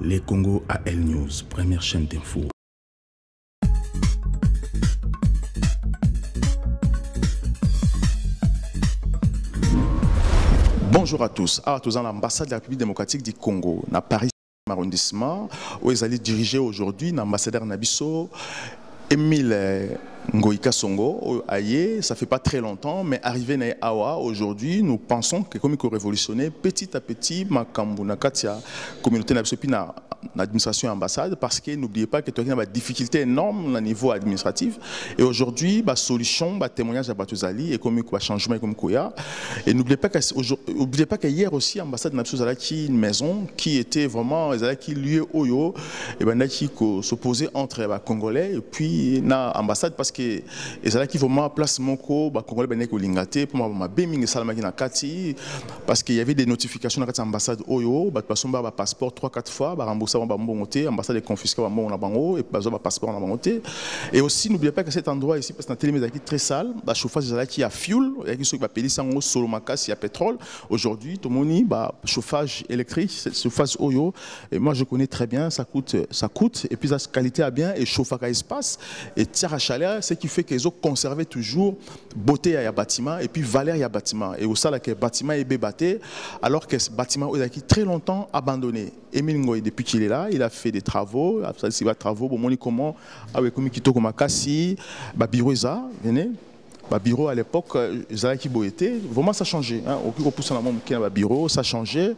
Les Congo AL News, première chaîne d'info. Bonjour à tous. Tous à l'ambassade de la République démocratique du Congo, à Paris arrondissement, où ils allaient diriger aujourd'hui l'ambassadeur Nabiso, Émile Ngoïka Songo, Aye, ça fait pas très longtemps, mais arrivé à Awa, aujourd'hui, nous pensons que comme il faut révolutionner petit à petit, Makambu, Nakatia, communauté Nabisopina, l'administration et l'ambassade, parce que n'oubliez pas que tu as des difficultés énormes au niveau administratif. Et aujourd'hui, la solution, le témoignage à Batuzali, et comme il y a changement comme Koya. Et n'oubliez pas que hier aussi, l'ambassade Nabisopina qui une maison qui était vraiment, qui lieu Oyo, et ben qui s'opposait entre les Congolais et puis l'ambassade parce que et qui vraiment place moko ba Congolais ben ko lingate pour ma beming salamaki na kati parce qu'il y avait des notifications dans l'ambassade Oyo, ba passons ba passeport 3-4 fois, ba rembourser ba mbongoté, ambassade est confisquée ba mbongo na bango et ba passeport na bangoté. Et aussi n'oubliez pas que cet endroit ici parce que la télémédia qui très sale, ba chauffage qui a fuel, il y a qui sont ba péli sango solo makas, il y a pétrole. Aujourd'hui, tout moni ba chauffage électrique, chauffage Oyo et moi je connais très bien, ça coûte et puis la qualité a bien et chauffage à espace et tir à chaleur, ce qui fait qu'ils ont conservé toujours beauté à bâtiment et puis valeur à bâtiment et au sein que bâtiment est bébaté alors que ce bâtiment a été très longtemps abandonné. Émile Ngoï depuis qu'il est là, il a fait des travaux, il va travaux bon moni comment avec comme Kito comme Kassi, ba bureau ça, venez. Bureau à l'époque, qui était vraiment ça a changé. Bureau, ça a changé.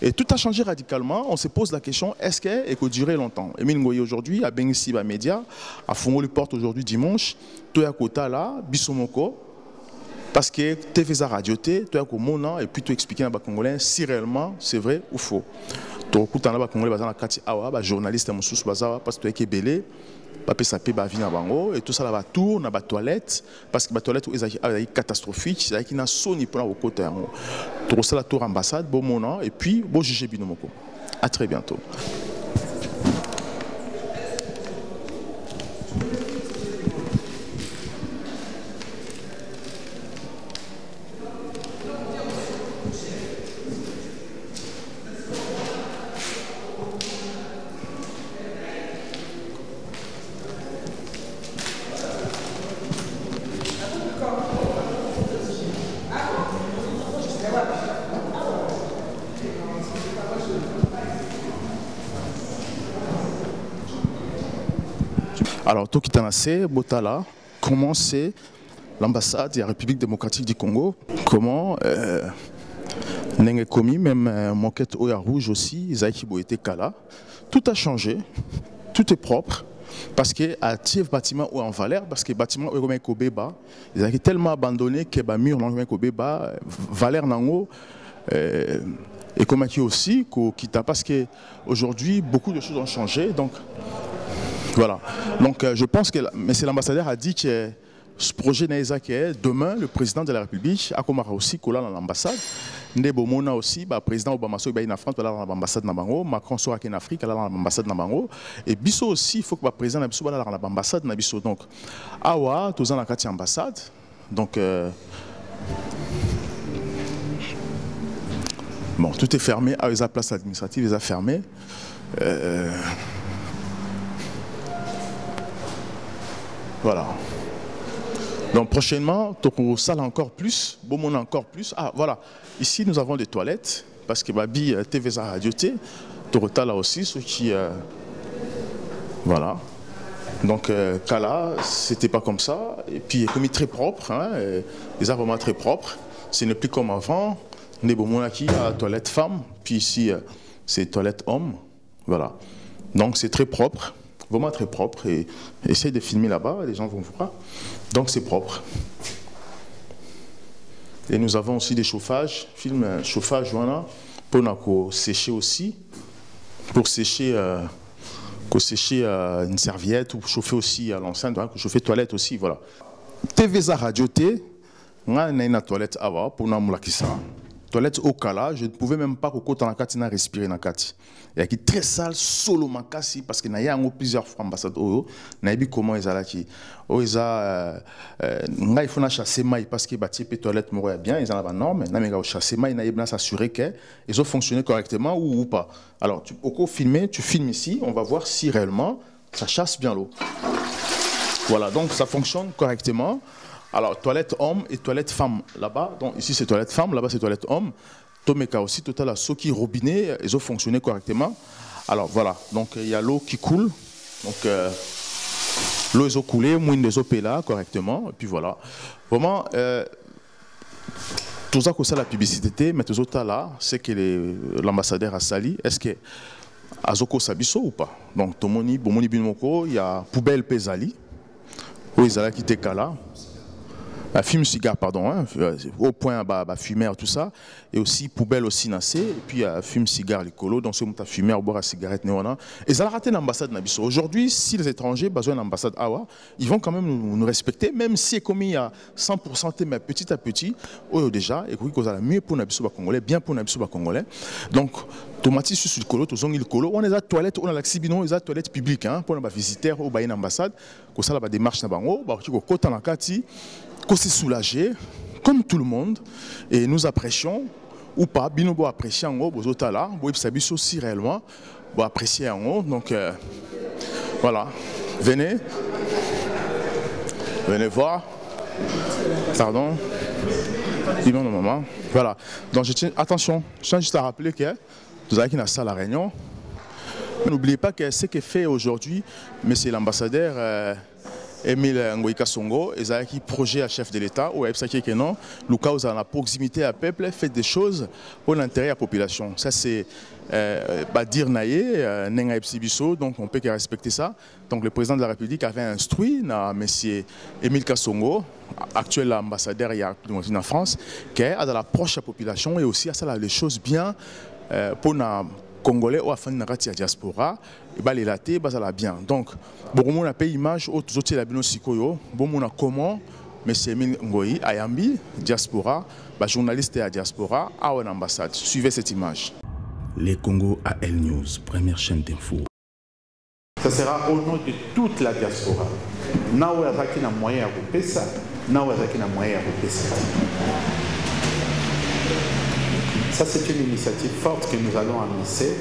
Et tout a changé radicalement. On se pose la question, est-ce qu'elle peut durer longtemps? Émile Ngoï aujourd'hui, à Bengissi, à Média, à Fongo le porte aujourd'hui dimanche, Toya Kota là, Bissomoko, parce que TV za radioté, Toya Komona, et puis tu expliquer à les Congolais si réellement c'est vrai ou faux. Tu écoutes les Congolais, les journalistes, parce que tu es belé. Papé sapé ba vina bango et tout ça là va tour na ba toilette parce que ba toilette est catastrophique c'est qui na soni pour au côté tout ça la tour ambassade bon mon et puis bon juger binomoko. À très bientôt. Alors, tout qui est Botala, comment c'est l'ambassade de la République démocratique du Congo, comment n'est commis même Moquette Oya Rouge aussi, Zaïki Boété Kala, tout a changé, tout est propre, parce que à Tiev bâtiment ou en valeur, parce que le bâtiment est Kobeba, ils ont été tellement abandonnés que le mur est Kobeba, valeur nango. Et comme qui aussi, parce qu'aujourd'hui, beaucoup de choses ont changé, donc voilà. Donc je pense que monsieur l'ambassadeur a dit que ce projet Naïsa qui est demain le président de la République a commencé aussi coller dans l'ambassade. Ndebo Mona aussi, le président Obama so en France, dans l'ambassade Nabango, Macron sera en Afrique, dans l'ambassade Nabango. Et Bisso aussi, il faut que le président Nabiso dans l'ambassade Nabiso. Donc awa tous dans la carte ambassade. Donc bon, tout est fermé. À la place administrative, ils ont fermé. Voilà. Donc prochainement, tu salle encore plus, Beaumont encore plus. Ah voilà, ici nous avons des toilettes, parce que Babi TV a radioté, tu là aussi, ceux qui... voilà. Donc Kala, c'était pas comme ça, et puis comme il est très propre, hein, les arbres vraiment très propres, ce n'est plus comme avant, on est Beaumont qui a toilette femme, puis ici c'est toilette homme, voilà. Donc c'est très propre. Vraiment très propre et essaye de filmer là-bas, les gens vont voir. Donc c'est propre. Et nous avons aussi des chauffages, film chauffage voilà, pour sécher aussi, pour sécher, une serviette ou chauffer aussi à l'enceinte, pour chauffer toilette aussi, voilà. TVza radioté, on a une toilette avant pour nous moulakisa. toilette au Kala, je ne pouvais même pas respirer dans la kati. Il y a qui très sale, solo makasi, parce qu'il y a plusieurs fois ambassade. Il y a comment ils ont qui. Il faut chasser maï parce que les toilettes mouraient bien, ils ont la norme. Mais chasser maï, il faut s'assurer qu'ils ont fonctionné correctement ou pas. Alors, au filmer, tu filmes ici, on va voir si réellement ça chasse bien l'eau. Voilà, donc ça fonctionne correctement. Alors, toilette homme et toilette femme là-bas. Donc, ici, c'est toilette femme, là-bas, c'est toilette homme. Tomeka aussi, total à ceux qui robinet, ils ont fonctionné correctement. Alors, voilà. Donc, il y a l'eau qui coule. Donc, l'eau, ils ont coulé, mouine des eaux là correctement. Et puis, voilà. Vraiment, tout ça, c'est la publicité, mais tout ça là, c'est que l'ambassadeur a sali. Est-ce que Azoko Sabiso ou pas? Donc, Tomoni, Bomoni Binmoko, il y a poubelle Pesali. Oui, ils ont quitté Kala. Fume cigare, pardon, hein, au point fumeur, tout ça, et aussi poubelle aussi nassé, et puis fume cigare, les colos, donc c'est un fumeur, boire la cigarette, néona. Et ça a raté l'ambassade Nabiso. Aujourd'hui, si les étrangers besoin d'ambassade Awa, ils vont quand même nous respecter, même si commis à 100%, mais petit à petit, déjà, et qu'on a mieux pour Nabiso congolais, bien pour Nabiso congolais. Donc, tomati sur le colo, tous le colo, on a des toilettes, on a l'accibino, on a des toilettes publiques, hein, pour les visiteurs au bain ambassade, qu'on ça la démarche na bango, qu'on a qu'on s'est soulagé, comme tout le monde, et nous apprécions, ou pas, binobo apprécier en haut, vous autres là, vous savez aussi réellement, vous apprécier en haut, donc voilà, venez voir, pardon, dis-moi non maman, voilà, donc je tiens, attention, je tiens juste à rappeler que vous avez qui dans salle à réunion, n'oubliez pas que ce qui est fait aujourd'hui, mais c'est l'ambassadeur Emile Ngoïka Songo, et qui projet à chef de l'État, ou que non, le cas où la proximité à peuple fait des choses pour l'intérêt de la population. Ça c'est dire naïe, nenga epsibiso, donc on peut que respecter ça. Donc le président de la République avait instruit M. Emile Kassongo, actuel ambassadeur en France, qu'à l'approche de la population et aussi à ça les choses bien pour Congolais ou afin de la diaspora, et bah les latés, bah ça la bien. Donc, beaucoup de pays image, autres autres la bino sikoyo, beaucoup de comment, Monsieur Emile Ngoï, Ayambi, diaspora, bah journaliste à diaspora, à une ambassade. Suivez cette image. Les Congo AL News, première chaîne d'info. Ça sera au nom de toute la diaspora. Naou azaki na moyen à couper ça, naou azaki na moyen à couper ça. Ça, c'est une initiative forte que nous allons annoncer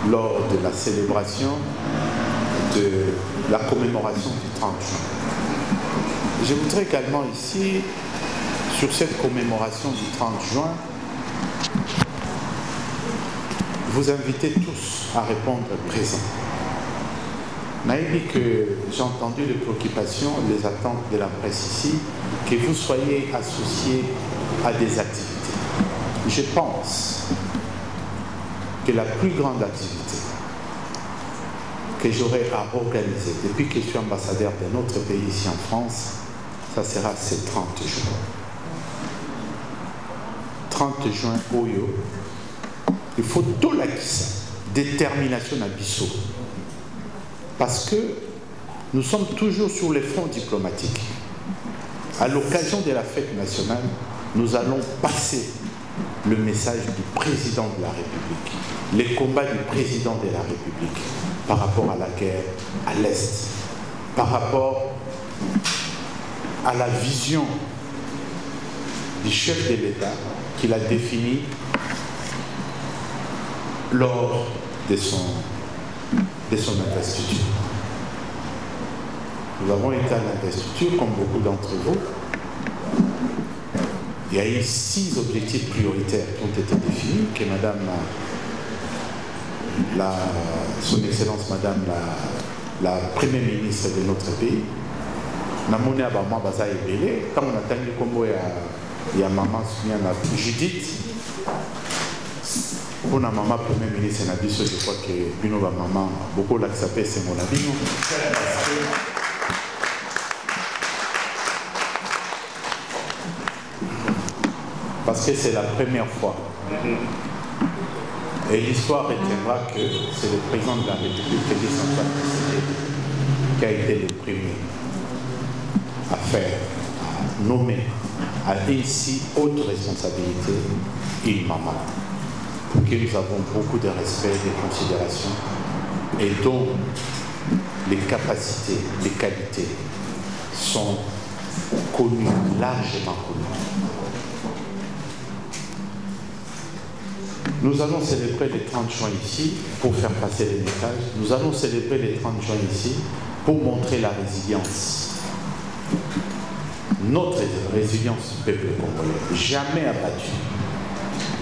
lors de la célébration de la commémoration du 30 juin. Je voudrais également ici, sur cette commémoration du 30 juin, vous inviter tous à répondre présent. Naïbi que j'ai entendu les préoccupations, les attentes de la presse ici, que vous soyez associés à des activités. Je pense que la plus grande activité que j'aurai à organiser depuis que je suis ambassadeur d'un autre pays ici en France, ça sera ce 30 juin. 30 juin, Oyo, il faut tout la détermination à Bissau. Parce que nous sommes toujours sur les fronts diplomatiques. À l'occasion de la fête nationale, nous allons passer le message du président de la République, les combats du président de la République par rapport à la guerre à l'Est, par rapport à la vision du chef de l'État qu'il a définie lors de son investiture. Nous avons été à l'investiture, comme beaucoup d'entre vous. Il y a eu 6 objectifs prioritaires qui ont été définis, que Madame Son Excellence Madame la Première ministre de notre pays, Namone Abama Baza Ebele, quand on a tenu comme il y a maman Judith, pour la maman Première ministre, je crois que Bino maman, beaucoup l'a s'appelle c'est mon avis. Parce que c'est la première fois. Et l'histoire retiendra que c'est le président de la République qui a été le premier à faire, à nommer, a une si haute responsabilité, une maman, pour qui nous avons beaucoup de respect, de considération, et dont les capacités, les qualités sont connues, largement connues. Nous allons célébrer les 30 juin ici pour faire passer les messages. Nous allons célébrer les 30 juin ici pour montrer la résilience. Notre résilience du peuple congolais, jamais abattu.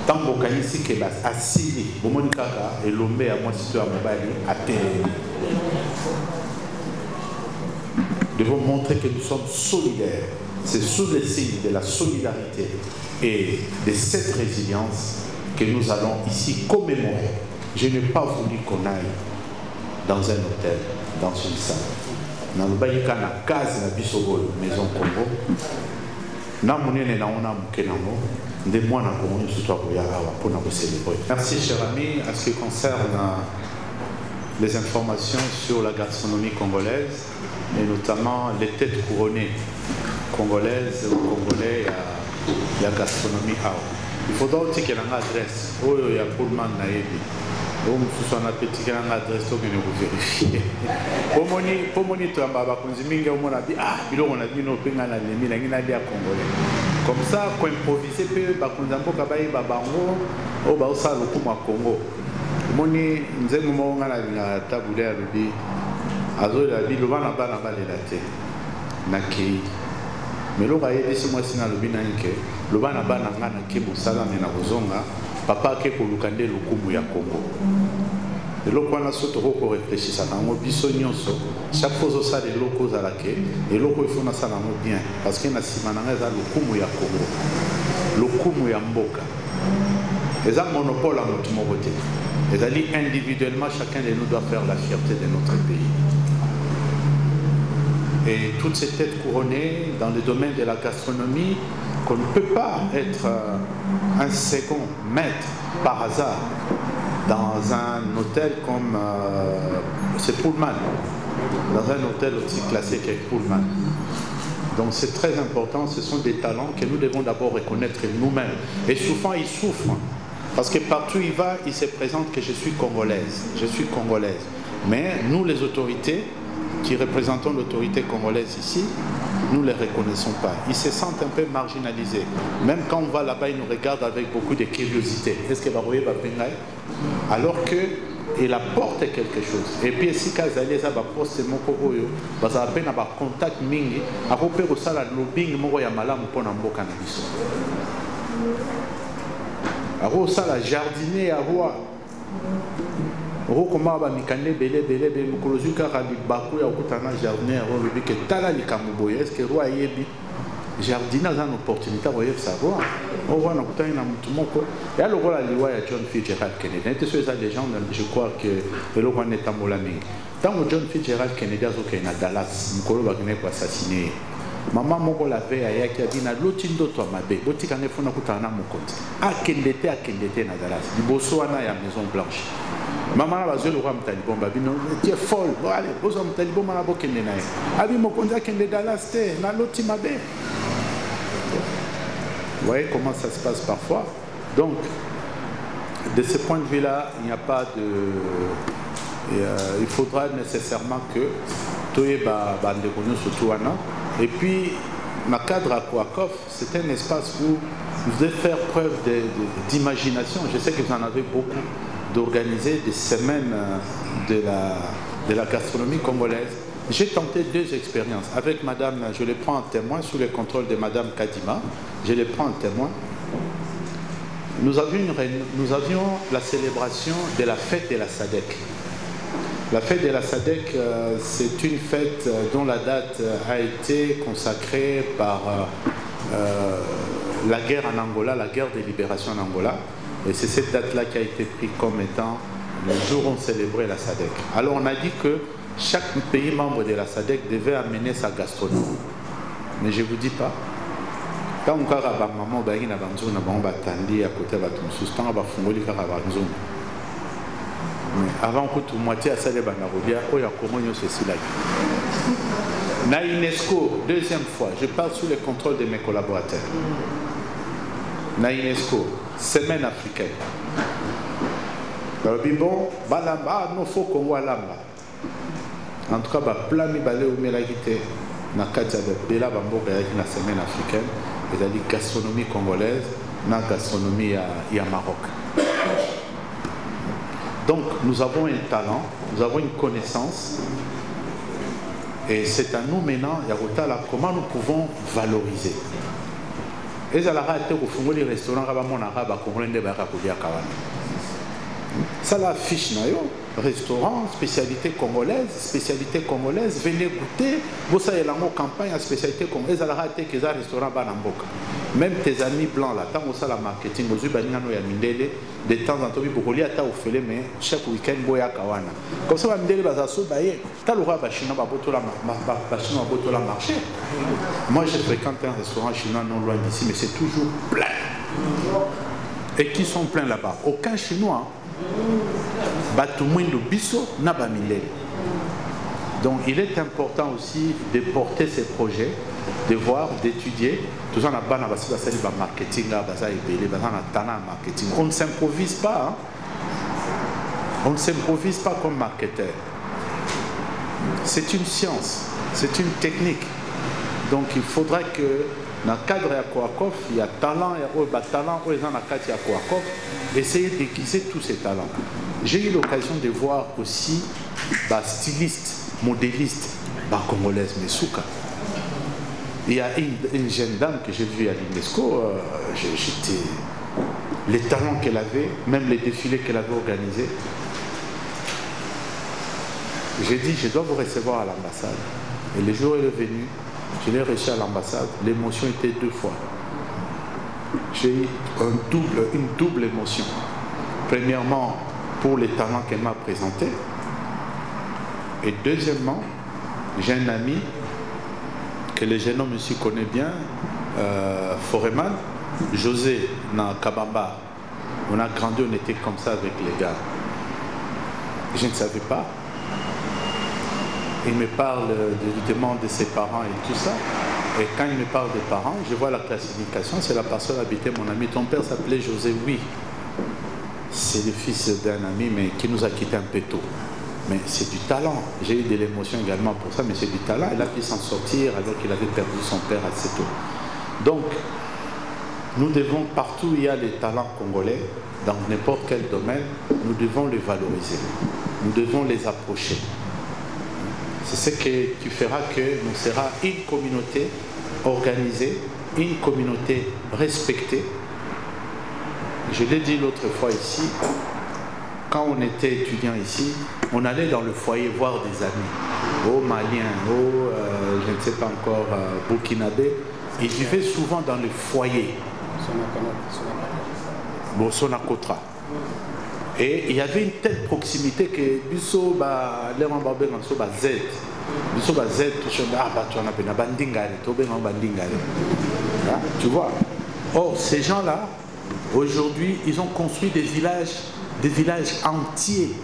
Tant qu'on a ici que la Assili, Bomonikaka et l'Ombe à moi si tu as mobile à terre. Nous devons montrer que nous sommes solidaires. C'est sous le signe de la solidarité et de cette résilience que nous allons ici commémorer. Je n'ai pas voulu qu'on aille dans un hôtel, dans une salle. Dans le baïka na case na bisobol maison Congo. Na munene na ona mukenamo de moi na Congo surtout pour nous célébrer. Merci cher ami. À ce qui concerne les informations sur la gastronomie congolaise et notamment les têtes couronnées congolaises ou congolais à la gastronomie à il faudra aussi qu'il y ait une adresse. Oh, il y a pour le monde naïbi. Oh, il faut qu'on ait une adresse pour que nous vérifions. Pour moi, tu as dit, ah, il on a dit, nous avons dit, congolais. Comme ça, quand improviser, nous avons dit, babango, oh, bah, ça, le coup, Congo. Moni, nous avons dit, la taboulée, lui, azo la vie, le vent là-bas, là-bas, les latés. Naki. Mais l'on va y aller si moi, si on a le binanke. Le bana bana ngana kibu sala mena kozonga papa ke ko lukande lukumu ya Congo. Et le point là surtout ko réfléchir ça nango biso nyonso chaque fois ça les locaux à la ke et locaux il faut na ça nango bien parce que na simana za lukumu ya Congo. Lukumu ya mboka. Les a monopole à notre côté. Les alliés individuellement chacun de nous doit faire la fierté de notre pays. Et toutes ces têtes couronnées dans le domaine de la gastronomie, qu'on ne peut pas être un second maître par hasard dans un hôtel comme c'est Pullman, dans un hôtel aussi classé qu'avec Pullman. Donc c'est très important, ce sont des talents que nous devons d'abord reconnaître nous-mêmes. Et souvent ils souffrent, parce que partout où il va, il se présente que je suis congolaise, je suis congolaise. Mais nous les autorités, qui représentons l'autorité congolaise ici, nous ne les reconnaissons pas. Ils se sentent un peu marginalisés. Même quand on va là-bas, ils nous regardent avec beaucoup de curiosité. Est-ce que vous voyez alors qu'il apporte quelque chose. Et puis, si vous avez un poste, vous avez un contact, vous avez un lobbying, vous avez un un jardinier à voir. Comment va mikande belé mukolozuka rabi baku ya kutana jardin robi que tala likamuboye est-ce que roi yebi jardin a une opportunité voyez savoir on voit na kutana na mutu moko ya le roi liwa ya John Fitzgerald Kennedy n'était ce ça des gens je crois que le roi n'est amola mingi tant John Fitzgerald Kennedy azoka na Dallas mukolo ba kene ko assassiner maman moko la veille ayaki abina lotindo to mabe botika ngefona kutana mokonzi akendete na Dallas liboso wana ya Maison Blanche. Maman va jouer le roi Mtalibon, tu es folle. Bon, allez, vous êtes Mtalibon, vous êtes Kende Nae. Abi Mokonza Kende Dallas, na loti mabe. Vous voyez comment ça se passe parfois. Donc, de ce point de vue-là, il n'y a pas de. Il faudra nécessairement que Toye Bandekonu surtout Anna. Et puis, ma cadre à Kouakov, c'est un espace où vous devez faire preuve d'imagination. Je sais que vous en avez beaucoup. D'organiser des semaines de la gastronomie congolaise. J'ai tenté 2 expériences. Avec madame, je les prends en témoin, sous le contrôle de madame Kadima, je les prends en témoin. Nous avions la célébration de la fête de la SADC. La fête de la SADC, c'est une fête dont la date a été consacrée par la guerre en Angola, la guerre de libération en Angola. Et c'est cette date-là qui a été prise comme étant le jour où on célébrait la SADC. Alors on a dit que chaque pays membre de la SADC devait amener sa gastronomie. Mais je ne vous dis pas. Quand on a maman qui a à côté de mais avant que tout moitié à ça les banarodia, il y a comment ceci là. Na UNESCO, deuxième fois, je parle sous le contrôle de mes collaborateurs. Na UNESCO, semaine africaine. Bon, balamba, non faut qu'on voit lamba. En tout cas, plan mi balé ou melagité. Na kadja de bela bamboka yaki na semaine africaine. C'est-à-dire gastronomie congolaise, na gastronomie à Maroc. Donc, nous avons un talent, nous avons une connaissance. Et c'est à nous maintenant, Yarotala, comment nous pouvons valoriser. Et ça a été au les restaurants, ça la fiche, restaurant, spécialité congolaise, venez goûter, vous savez, la campagne à spécialité congolaise, ça a été que restaurant Banamboka. Même tes amis blancs là, tant que la marketing, vous avez de temps en temps, vous avez fait mais chaque week-end, vous avez comme ça, vous avez fait la marché. Moi, je fréquente un restaurant chinois non loin d'ici, mais c'est toujours plein. Et qui sont pleins là-bas? Aucun Chinois. Donc il est important aussi de porter ces projets, de voir, d'étudier. Tout ça, marketing, on ne s'improvise pas. Hein? On ne s'improvise pas comme marketeur. C'est une science, c'est une technique. Donc il faudra que dans le cadre de Kouakov, il y a talent, il y a talent, il y a Kouakov, essayer d'aiguiser tous ces talents. J'ai eu l'occasion de voir aussi stylistes, modélistes, congolaises, Mesouka. Il y a une jeune dame que j'ai vue à l'UNESCO, les talents qu'elle avait, même les défilés qu'elle avait organisés. J'ai dit, je dois vous recevoir à l'ambassade. Et le jour où elle est venue, je l'ai reçu à l'ambassade, l'émotion était 2 fois. J'ai eu une double émotion. Premièrement, pour les talents qu'elle m'a présentés. Et deuxièmement, j'ai un ami que le jeune homme ici connaît bien, Foreman, José, dans Kabamba. On a grandi, on était comme ça avec les gars. Je ne savais pas. Il me parle évidemment de ses parents et tout ça. Et quand il me parle des parents, je vois la classification, c'est la personne habitée, mon ami. Ton père s'appelait José, oui. C'est le fils d'un ami, mais qui nous a quittés un peu tôt. Mais c'est du talent. J'ai eu de l'émotion également pour ça, mais c'est du talent. Il a pu s'en sortir alors qu'il avait perdu son père assez tôt. Donc, nous devons, partout où il y a les talents congolais, dans n'importe quel domaine, nous devons les valoriser. Nous devons les approcher. C'est ce qui fera que nous serons une communauté organisée, une communauté respectée. Je l'ai dit l'autre fois ici, quand on était étudiant ici, on allait dans le foyer voir des amis, aux Maliens, je ne sais pas encore, Burkinabé. Ils vivaient souvent dans le foyer. Sonakotra. Et il y avait une telle proximité que Bisso les Rambabé Z. Bisso Z, tu vois. Or, ces gens-là, aujourd'hui, ils ont construit des villages entiers.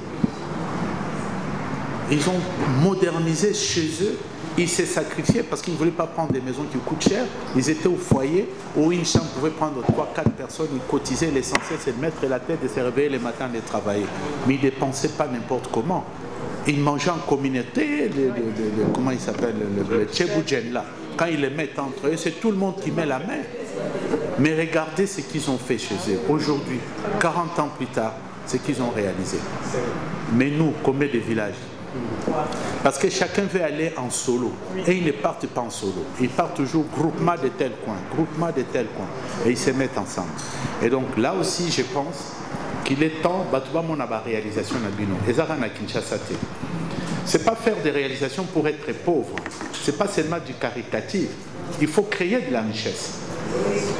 Ils ont modernisé chez eux. Ils s'est sacrifiés parce qu'ils ne voulaient pas prendre des maisons qui coûtent cher. Ils étaient au foyer où une chambre pouvait prendre 3-4 personnes. Ils cotisaient. L'essentiel, c'est de mettre la tête, de se réveiller le matin, de travailler. Mais ils ne dépensaient pas n'importe comment. Ils mangeaient en communauté, comment il s'appelle, le tchéboujen là. Quand ils les mettent entre eux, c'est tout le monde qui met la main. Mais regardez ce qu'ils ont fait chez eux. Aujourd'hui, 40 ans plus tard, ce qu'ils ont réalisé. Mais nous, combien de villages? Parce que chacun veut aller en solo. Et ils ne partent pas en solo. Ils partent toujours groupement de tel coin, groupement de tel coin. Et ils se mettent ensemble. Et donc là aussi, je pense qu'il est temps, mon réalisation et ça na Kinshasa. C'est pas faire des réalisations pour être pauvre. C'est pas seulement du caritatif. Il faut créer de la richesse.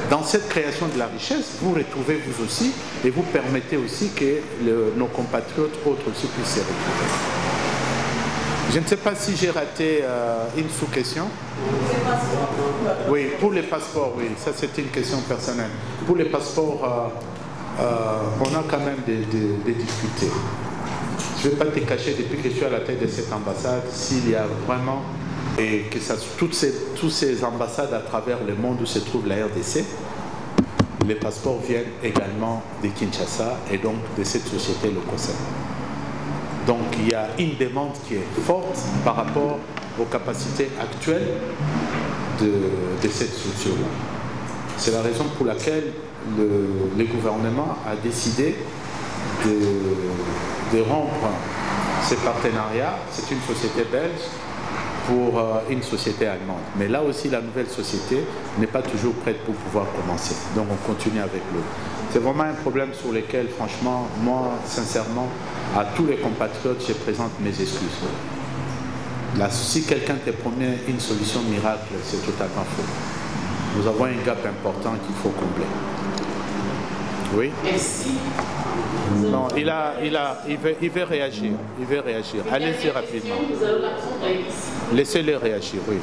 Dans cette création de la richesse, vous retrouvez vous aussi et vous permettez aussi que nos compatriotes autres aussi puissent se retrouver. Je ne sais pas si j'ai raté une sous-question. Oui, pour les passeports, oui, ça c'était une question personnelle. Pour les passeports, on a quand même des difficultés. Je ne vais pas te cacher, depuis que je suis à la tête de cette ambassade, s'il y a vraiment et que toutes ces ambassades à travers le monde où se trouve la RDC, les passeports viennent également de Kinshasa et donc de cette société Lococel. Donc il y a une demande qui est forte par rapport aux capacités actuelles de cette structure-là. C'est la raison pour laquelle le gouvernement a décidé de rompre ces partenariats. C'est une société belge pour une société allemande. Mais là aussi, la nouvelle société n'est pas toujours prête pour pouvoir commencer. Donc on continue avec l'autre. C'est vraiment un problème sur lequel, franchement, moi, sincèrement, à tous les compatriotes, je présente mes excuses. Là, si quelqu'un te promet une solution miracle, c'est totalement faux. Nous avons un gap important qu'il faut combler. Oui? Merci. Non, il veut réagir. Il veut réagir. Allez-y rapidement. Laissez-les réagir, oui.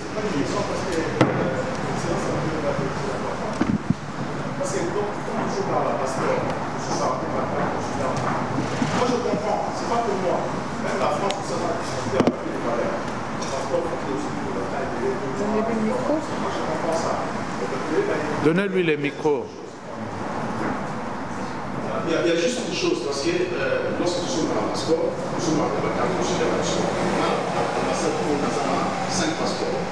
Moi je comprends, c'est pas pour moi. Même la France, ça va discuter avec les valeurs. Le passeport, donnez-lui le micro. Moi je comprends ça. Donnez-lui le micro. Il y a juste une chose, parce que lorsque nous sommes dans un passeport, nous sommes dans la carte consulaire. On a l'ambassade pour 5 passeports.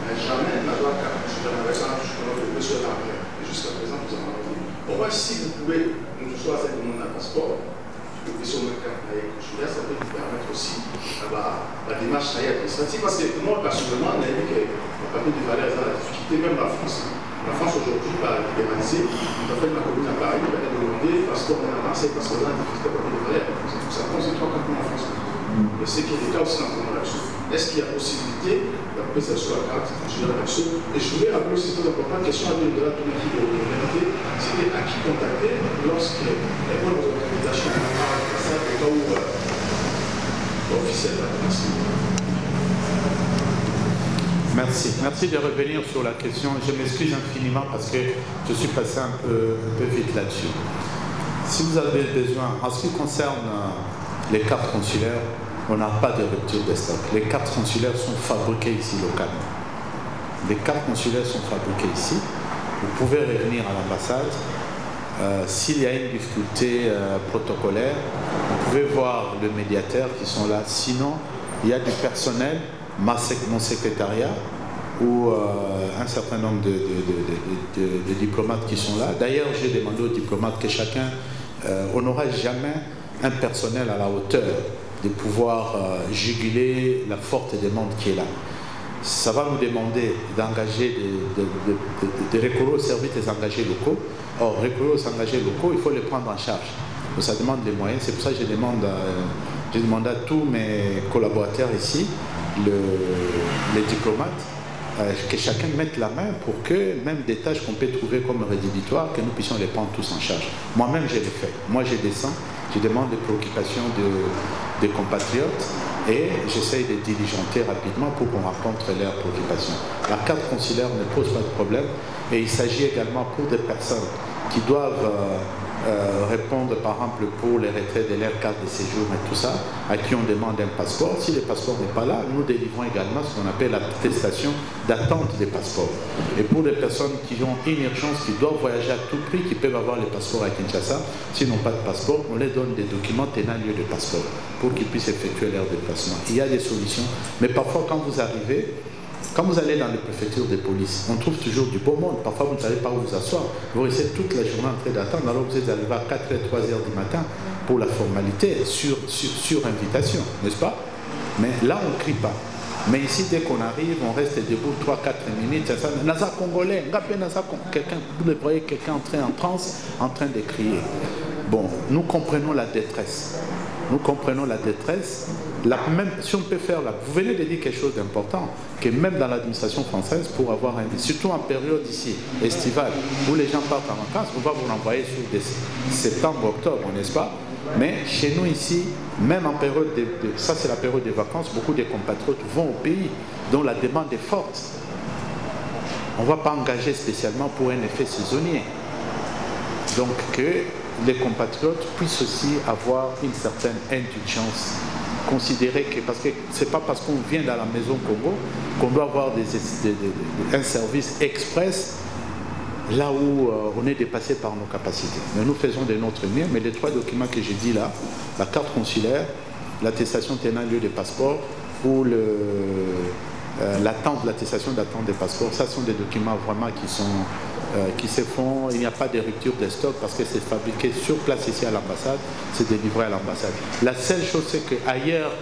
Mais jamais n'a pas la carte consulaire avec ça, je connais le monsieur d'arrière. Et jusqu'à présent, nous avons envie. Au moins, si vous pouvez nous choisir de demander un passeport, vous pouvez sur une carte consulaire, ça peut vous permettre aussi la démarche administrative. Parce que moi, personnellement, on a dit que le papier de valeur a la difficulté, même la France. La France aujourd'hui va libéraliser. On a fait ma commune à Paris, on va demander passeport à Marseille, parce qu'on a un difficulté à papier de valeur. C'est tout ça. C'est 3 ans en France. Je sais qu'il y a des cas aussi dans le là-dessus. Est-ce qu'il y a possibilité d'appeler ça sur la carte consulaire là-dessus? Et je voulais rappeler aussi très importante question à de la tournée de l'humanité, c'était à qui contacter lorsque les bonnes organisations à l'ambassade au cas où officiel. Merci. Merci de revenir sur la question. Je m'excuse infiniment parce que je suis passé un peu vite là-dessus. Si vous avez besoin, en ce qui concerne les cartes consulaires, on n'a pas de rupture de stock. Les cartes consulaires sont fabriquées ici localement. Les cartes consulaires sont fabriquées ici. Vous pouvez revenir à l'ambassade. S'il y a une difficulté protocolaire, vous pouvez voir le médiateur qui sont là. Sinon, il y a du personnel, mon secrétariat, ou un certain nombre de diplomates qui sont là. D'ailleurs, j'ai demandé aux diplomates que chacun, on n'aura jamais un personnel à la hauteur de pouvoir juguler la forte demande qui est là. Ça va nous demander d'engager, de recourir au service des engagés locaux. Or, recourir aux engagés locaux, il faut les prendre en charge. Donc, ça demande des moyens. C'est pour ça que j'ai demandé à tous mes collaborateurs ici, les diplomates, que chacun mette la main pour que même des tâches qu'on peut trouver comme rédhibitoires, que nous puissions les prendre tous en charge. Moi-même, je l'ai fait. Moi, je descends, je demande des préoccupations des compatriotes et j'essaye de diligenter rapidement pour qu'on rencontre leurs préoccupations. La carte consulaire ne pose pas de problème et il s'agit également pour des personnes qui doivent répondre par exemple pour les retraits de leur carte de séjour et tout ça, à qui on demande un passeport. Si le passeport n'est pas là, nous délivrons également ce qu'on appelle l'attestation d'attente des passeports. Et pour les personnes qui ont une urgence, qui doivent voyager à tout prix, qui peuvent avoir les passeports à Kinshasa, s'ils n'ont pas de passeport, on les donne des documents tenant lieu de passeport pour qu'ils puissent effectuer leur déplacement. Il y a des solutions, mais parfois quand vous arrivez, quand vous allez dans les préfectures de police, on trouve toujours du beau monde. Parfois, vous ne savez pas où vous asseoir. Vous restez toute la journée en train d'attendre, alors que vous êtes arrivé à 4h, 3h du matin pour la formalité, sur invitation, n'est-ce pas? Mais là, on ne crie pas. Mais ici, dès qu'on arrive, on reste debout 3-4 minutes. Naza Congolais, vous voyez quelqu'un en transe, en train de crier. Bon, nous comprenons la détresse. Nous comprenons la détresse. Même si on peut faire là, vous venez de dire quelque chose d'important, que même dans l'administration française, pour avoir surtout en période ici, estivale, où les gens partent en vacances, on va vous renvoyer sur des septembre, octobre, n'est-ce pas? Mais chez nous ici, même en période ça c'est la période des vacances, beaucoup de compatriotes vont au pays dont la demande est forte. On ne va pas engager spécialement pour un effet saisonnier. Donc que les compatriotes puissent aussi avoir une certaine indulgence considérer que, parce que c'est pas parce qu'on vient dans la maison Congo qu'on doit avoir un service express là où on est dépassé par nos capacités. Mais nous faisons de notre mieux, mais les 3 documents que j'ai dit là, la carte consulaire, l'attestation tenant lieu des passeports ou l'attestation d'attente des passeports, ça sont des documents vraiment qui se font, il n'y a pas de rupture de stock parce que c'est fabriqué sur place ici à l'ambassade, c'est délivré à l'ambassade. La seule chose, c'est qu'ailleurs,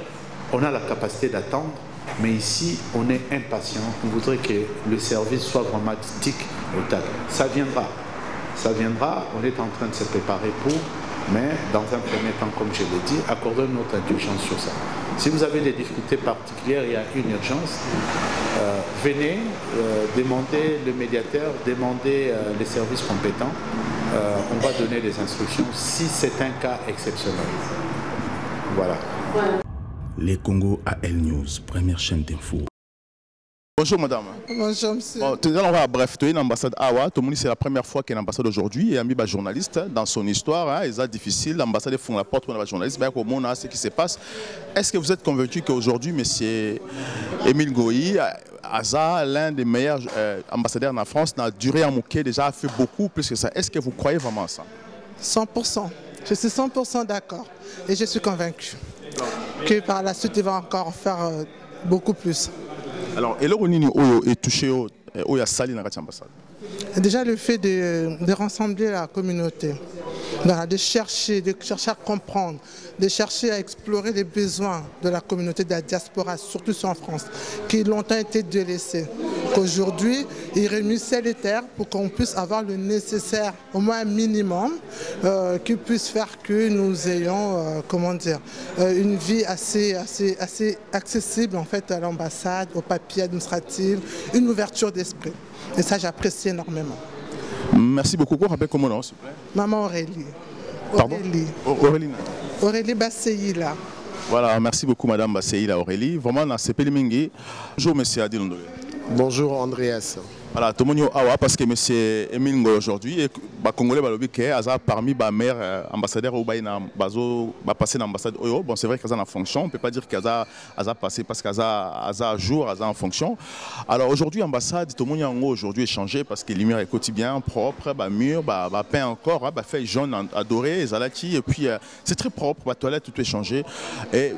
on a la capacité d'attendre, mais ici, on est impatient. On voudrait que le service soit vraiment tic au tac. Ça viendra, on est en train de se préparer pour, mais dans un premier temps, comme je l'ai dit, accordons notre indulgence sur ça. Si vous avez des difficultés particulières, il y a une urgence, venez, demandez le médiateur, demandez les services compétents. On va donner des instructions si c'est un cas exceptionnel. Voilà. Les Congo à El News, première chaîne d'info. Bonjour madame. Bonjour monsieur. Bon, bref, tu es l'ambassade Awa, tout le monde c'est la première fois qu'il y a une ambassade aujourd'hui et un journaliste dans son histoire, c'est difficile, l'ambassade font la porte pour un journaliste, mais au monde ce qui se passe. Est-ce que vous êtes convaincu qu'aujourd'hui monsieur Émile Ngoyi, l'un des meilleurs ambassadeurs en France, n'a duré en Mouké, déjà a fait beaucoup plus que ça. Est-ce que vous croyez vraiment ça? 100%. Je suis 100% d'accord et je suis convaincu que par la suite il va encore faire beaucoup plus. Alors, et là, on est touché au Sali dans l'ambassade. Déjà le fait de rassembler la communauté, de chercher à comprendre, de chercher à explorer les besoins de la communauté de la diaspora, surtout en France, qui longtemps été délaissée. Qu'aujourd'hui, il remet ciel et terre pour qu'on puisse avoir le nécessaire, au moins un minimum, qui puisse faire que nous ayons, une vie assez accessible en fait à l'ambassade, aux papiers administratifs, une ouverture d'esprit. Et ça, j'apprécie énormément. Merci beaucoup. Rappelez comment nom, s'il vous plaît. Maman Aurélie. Pardon? Aurélie Basseïla. Voilà, merci beaucoup Madame Basseïla Aurélie. Vraiment, dans ce pays mingi. Bonjour Monsieur Adil Ndolé. Bonjour Andreas. Voilà, tout le monde awa parce que Monsieur Émile Ngoyi aujourd'hui, les Congolais balobi que Aza parmi les meilleurs ambassadeurs au Baïna Bazo passer dans l'ambassade Oyo. Bon, c'est vrai qu'Aza en fonction, on ne peut pas dire qu'Aza passé parce qu'Aza jour, Aza en fonction. Alors aujourd'hui, l'ambassade, tout le monde aujourd'hui est changé parce que les lumières est quotidien, propre, mur, peint encore, fait jaune adoré, Zalaki, et puis c'est très propre, la toilette, tout est changé. Et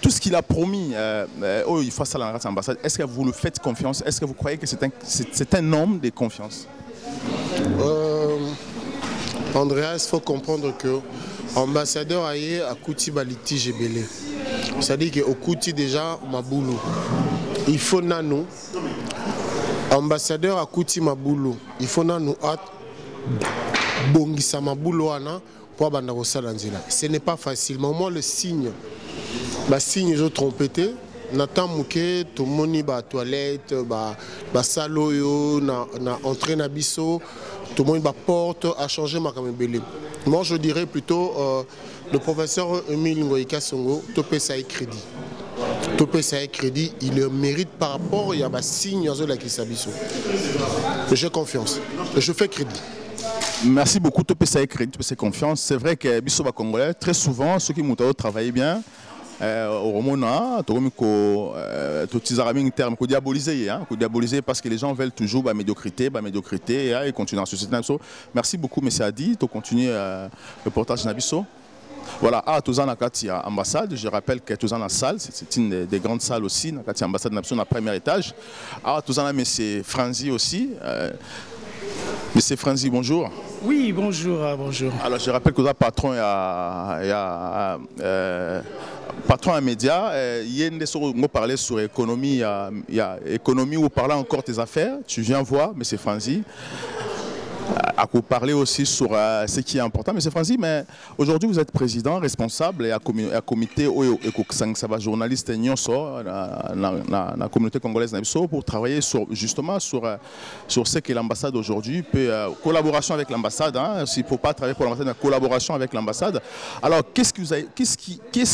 tout ce qu'il a promis, il faut ça dans l'ambassade. Est-ce que vous le faites confiance? Est-ce que vous croyez que c'est un homme de confiance? Andreas, il faut comprendre que l'ambassadeur a Kouti litige et belé. C'est-à-dire qu'au Kouti déjà, Maboulou. Il faut nanou. Ambassadeur a Kouti Maboulou. Il faut nanou at Bongisa Maboulou pour abandonner ça dans zila. Ce n'est pas facile. Mais au moins le signe, signe je trompé. Nathan Mouké, tout le monde va à la toilette, va saloyo, na entrée na biso, tout le monde va porte à changer ma camébélé. Moi je dirais plutôt le professeur Émile Ngoyi Songo, topé ça crédit. Topé ça crédit, il le mérite par rapport à un signe à qui s'abisso. J'ai confiance, je fais crédit. Merci beaucoup, topé ça crédit, topé ça confiance. C'est vrai que biso va congolais, très souvent ceux qui m'ont travaillé bien. Au Romona, diaboliser parce que les gens veulent toujours la médiocrité et continuer en société. Merci beaucoup, M. Adi, de continuer le reportage Nabiso. Voilà, à tous la ambassade, je rappelle que tous la salle, c'est une des grandes salles aussi, la ambassade Nabiso, dans le premier étage. À tous M. Franzi aussi. Monsieur Franzi, bonjour. Oui, bonjour, bonjour. Alors, je rappelle que vous êtes patron patron à médias, on parler sur l'économie, il y a économie où parler encore tes affaires. Tu viens voir, M. Franzi. À vous parler aussi sur ce qui est important. M. Franzi, mais aujourd'hui vous êtes président, responsable et à comité ça va journaliste dans la communauté congolaise pour travailler justement sur ce que l'ambassade aujourd'hui peut collaboration avec l'ambassade. S'il ne faut pas travailler pour l'ambassade, mais collaboration avec l'ambassade. Alors qu'est-ce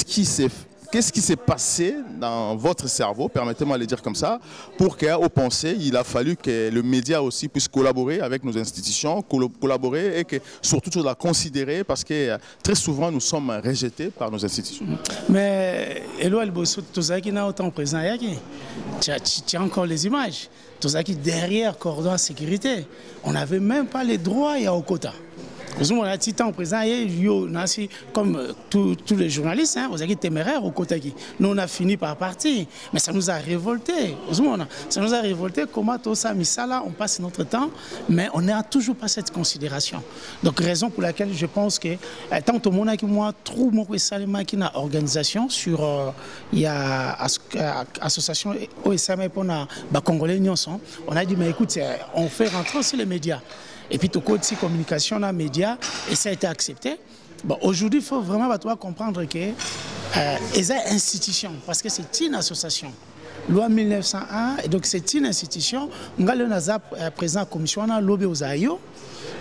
qui s'est qu'est-ce qui s'est passé dans votre cerveau, permettez-moi de le dire comme ça, pour qu'au pensée, il a fallu que le média aussi puisse collaborer avec nos institutions, collaborer et que surtout tu la considérer parce que très souvent nous sommes rejetés par nos institutions. Mais Eloi Elbosso, tout ça qui n'a autant présent, tu as encore les images. Tout ça qui derrière cordon de sécurité, on n'avait même pas les droits au quota. On a dit temps présent, comme tous les journalistes, hein, vous avez téméraire au côté qui. Nous, on a fini par partir, mais ça nous a révoltés. Ça nous a révoltés. Comment tout ça, mis ça là, on passe notre temps, mais on n'a toujours pas cette considération. Donc, raison pour laquelle je pense que tant que moi, moi, trouve mon Salima qui a organisation sur, il y a association OSM pour les Congolais, on a dit, mais écoute, on fait rentrer aussi les médias. Et puis tout côté communication, les médias, et ça a été accepté. Bon, aujourd'hui, il faut vraiment comprendre que les institutions, parce que c'est une association. Loi 1901, et donc c'est une institution. On a le président de la commission, on a lobby aux aïeux,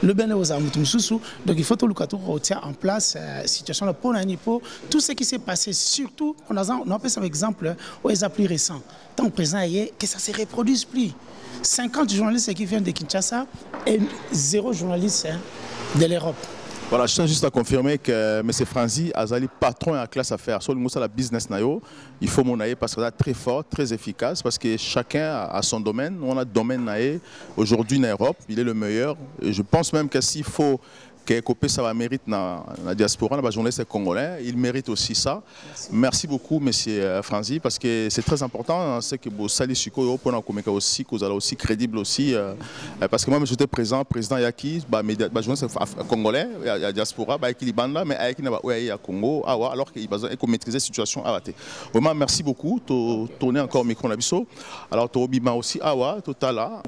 le ben aux amoutoussous. Donc il faut tout le cas retient en place la situation pour tout ce qui s'est passé, surtout on a pris un exemple aux plus récents. Tant présent hier, que ça ne se reproduise plus. 50 journalistes qui viennent de Kinshasa et 0 journaliste de l'Europe. Voilà, je tiens juste à confirmer que M. Franzi Azali, patron à la classe à faire. Sur le business, il faut mon parce que c'est très fort, très efficace, parce que chacun a son domaine. On a le domaine aujourd'hui en Europe, il est le meilleur. Et je pense même que s'il faut que Copé ça mérite dans la diaspora, dans la journaliste congolais, il mérite aussi ça. Merci beaucoup, M. Franzi, parce que c'est très important. C'est que vous salissez Siko pour aussi, que vous allez aussi crédible aussi, parce que moi j'étais président Yaki, journaliste congolais, la diaspora, qui libanda, mais avec qui à Congo, alors qu'il faut maîtriser la situation arrêtée. Vraiment, merci beaucoup. Tournez encore le micro nabiso. Alors Tobiba aussi, awa, totala.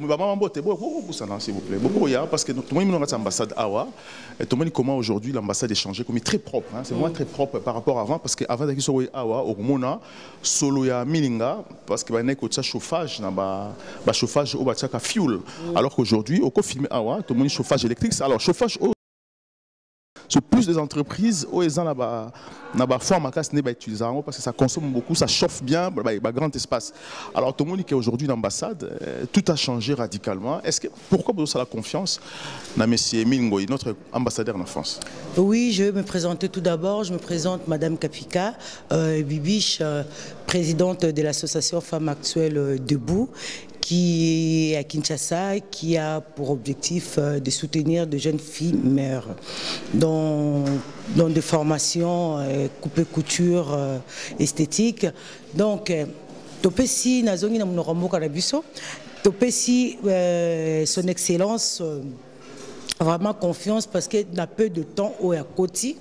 S'il vous plaît, beaucoup parce que tout le monde est ambassade awa. Et tout le monde comment aujourd'hui l'ambassade est changée comme très propre, hein, c'est vraiment très propre par rapport à avant parce qu'avant d'ailleurs sur awa au Mona solo ya milinga parce que bah ça chauffage na ba chauffage au bataka fuel alors qu'aujourd'hui au filmer awa tout le monde chauffage électrique alors chauffage sur plus des entreprises où ils ont la forme à casse utilisant parce que ça consomme beaucoup, ça chauffe bien, grand espace. Alors tout le monde qui est aujourd'hui dans l'ambassade, tout a changé radicalement. Pourquoi vous avez la confiance dans M. Emile Ngoyi, notre ambassadeur en France? Oui, je vais me présenter tout d'abord. Je me présente Madame Kapika Bibiche, présidente de l'association Femmes Actuelles Debout, qui est à Kinshasa, qui a pour objectif de soutenir de jeunes filles mères dans des formations coupe-couture esthétique. Donc, Topesi Nazongi Namunorambo Karabiso, Topesi son excellence, vraiment confiance parce qu'il y a peu de temps au Koti.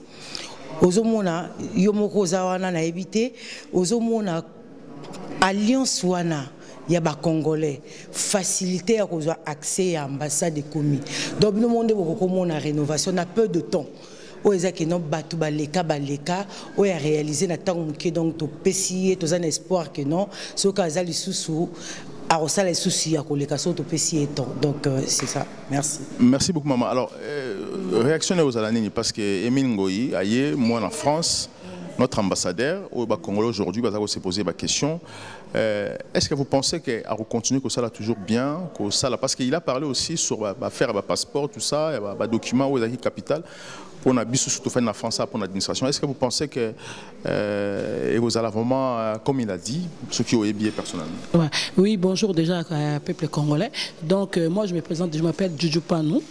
Ozomona, Yomoko Zawana na évité, Ozomona, Alliance Wana. Il y a des Congolais, faciliter à avoir accès à l'ambassade de Komi. Donc, nous avons une rénovation, on a peu de temps. On a réalisé donc un espoir que non, ce cas les sous les soucis donc c'est ça. Merci. Merci beaucoup maman. Alors réaction aux Alanini parce que Emile Ngoyi ailleurs moi en France. Notre ambassadeur au Congolais aujourd'hui va se poser la question. Est-ce que vous pensez qu'elle va continuer que ça là toujours bien, que ça là, parce qu'il a parlé aussi sur faire un passeport, tout ça, un document où il y a capital pour la surtout faire la France pour l'administration. Est-ce que vous pensez que vous allez vraiment, comme il a dit, ce qui est bien personnellement? Ouais. Oui, bonjour déjà peuple congolais. Donc moi je me présente, je m'appelle Djoudjou Panou.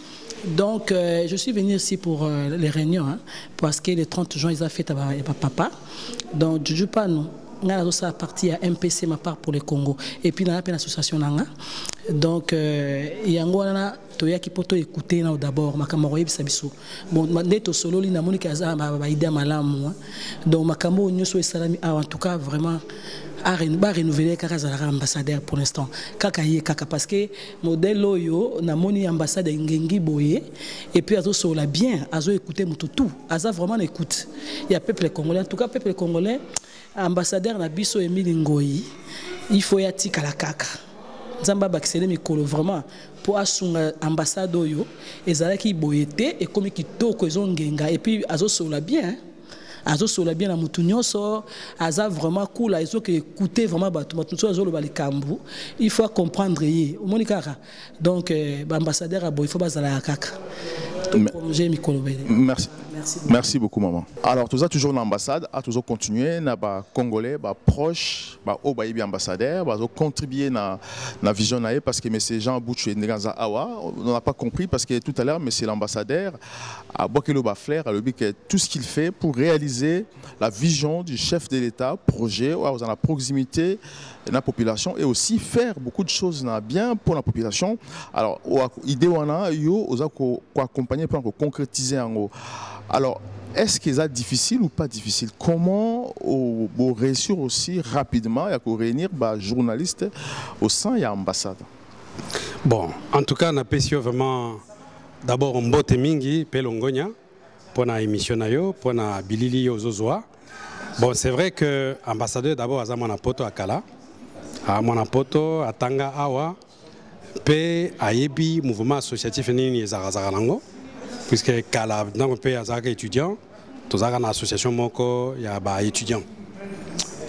Donc, je suis venu ici pour les réunions, hein, parce que le 30 juin, ils ont fait à papa. Donc, je ne joue pas, non. On a parti à MPC, ma part pour le Congo. Et puis, on a une association. Donc, il y a un toya qui peut écouter d'abord, ma camarade Bisabiso. Bon, neto solo, il y a un qui a idée à malam. Donc, ma camarade Salami a en tout cas vraiment. À renouveler Karazara ambassadeur pour l'instant. Parce que modèle Oyo, na moni ambassade Ngengi Boye, et puis Azo Sola bien, Azo écouter tout, Azo vraiment écoute. Il y a peuple congolais, en tout cas peuple congolais, ambassadeur Nabiso Emile Ngoyi, il faut y aller à la kaka. Zamba Baxele Mikolo vraiment pour assumer ambassade Oyo, et Zala qui boyete et comme qui toko Ngenga et puis Azo Sola bien. azo sola bien na mutunyoso aza vraiment cool azo que écouter vraiment batumatuso azo le balikambu il faut comprendre yi omoni kaka donc ambassadeur abo il faut bazala kaka Merci beaucoup, maman. Alors, tout ça, toujours l'ambassade, a toujours continué, na ba Congolais, ba proche, ba obaïbi ambassadeur, ba contribuer na vision naé parce que M. Jean Bouche Nganza Awa, on n'a pas compris parce que tout à l'heure, M. l'ambassadeur a Bokelo Bafler a le but que tout ce qu'il fait pour réaliser la vision du chef de l'État, projet, dans la proximité de la population et aussi faire beaucoup de choses bien pour la population. Alors, l'idée on a yo accompagner pour concrétiser en haut. Alors, est-ce que c'est difficile ou pas difficile? Comment réussir aussi rapidement à réunir les journalistes au sein de l'ambassade? Bon, en tout cas, on a apprécié vraiment d'abord un beau mingi, Pelongonia, pour la émission, pour la Bilili Ozozoa. Bon, c'est vrai que l'ambassadeur d'abord a mon poto à Kala, à mon poto à Tanga Awa, pe Ayebi, mouvement associatif Nini Zarazarango. Puisque Kala, dans le pays, il y a des étudiants, il y a une association il y a des étudiants.